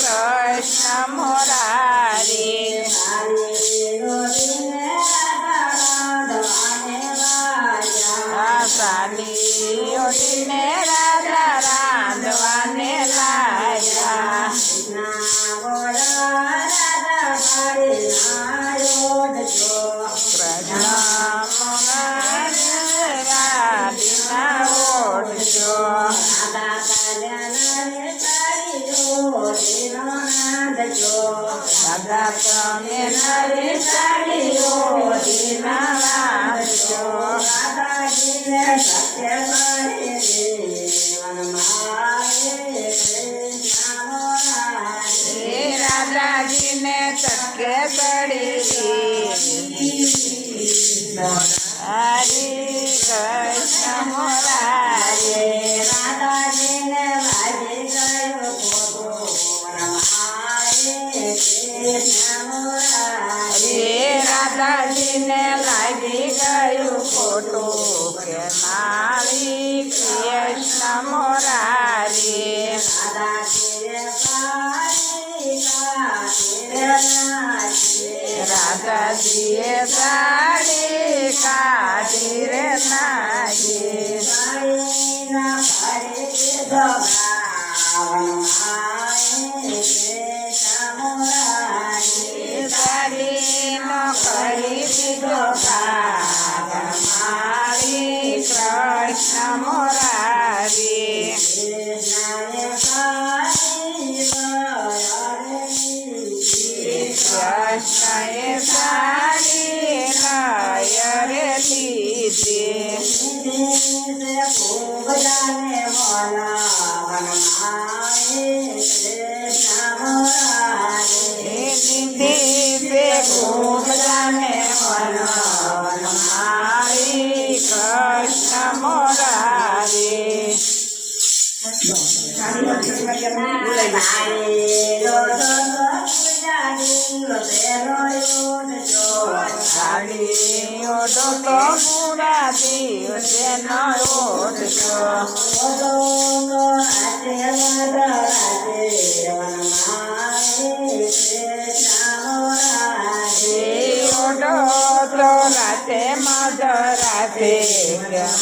કૃષ્ણ મુરારી સાડી ઓઢીને રાધા રાંધવાને લાગ્યા દાદા તમે નવી સાડીઓ નાજો દાદાજીને સત્ય રાધાજીને સત્ય કરી હરી કૃષ્ણ મુરારે રાધાજીને વાજી ગયો રાધાજીને લાગી ગયું ખોટું કે મારી કૃષ્ણ મુરારી રાધાજીએ સાડી કાઢી રે નાગી સાડીનો કરી દીધો મારી કૃષ્ણ મુરારી કૃષ્ણએ સાડી નયરે લીધી ખૂબ જાને ખૂબ જાને મારી કૃષ્ણ મુરારી સાડી ઓઢો તો પૂરા દિવસે ન ઓઢજો ઓઢો તો રાતે મધરાતે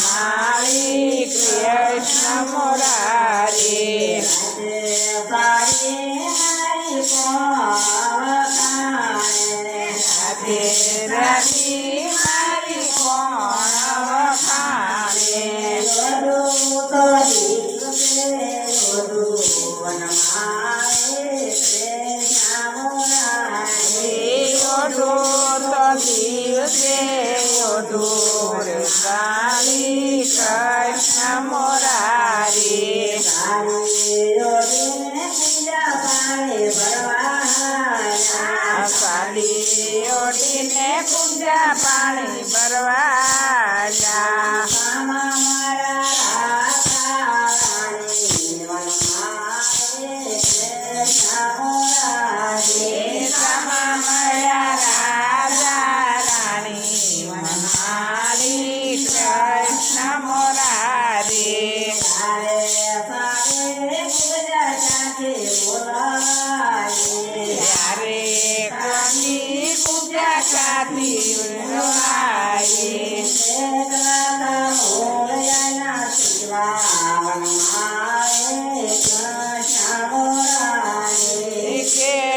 મારી કૃષ્ણ મુરારી રાધી મારી કોણ વખાણે દિવસે ઓઢું સાડી કૃષ્ણ મુરારી સાડી ઓઢીને પૂજા પાણી ભરવા જા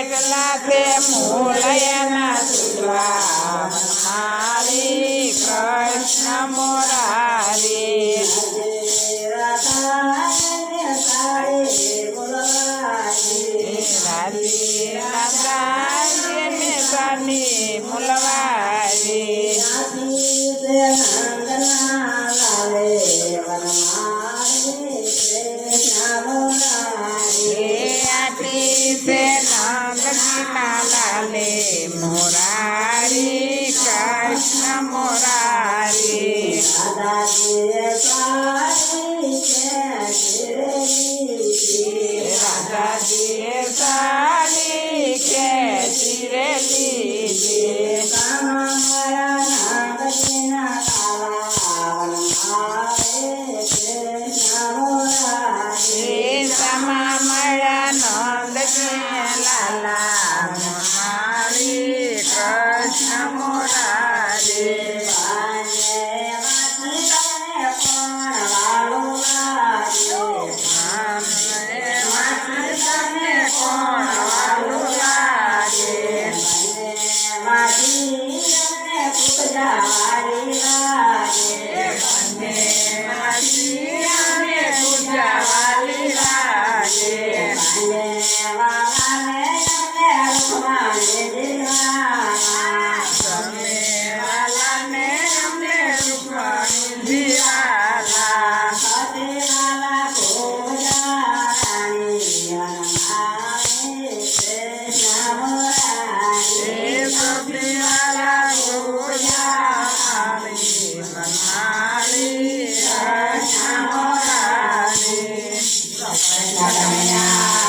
કેટલા તે મૂલયના મારી કૃષ્ણ મુરારી રાધાજીને સાની મુલવારી લાલે મુરારી કૃષ્ણ મુરારી રાધાજીએ સાડી ખેંચી રે લીધી મળ્યા નંદ લેવા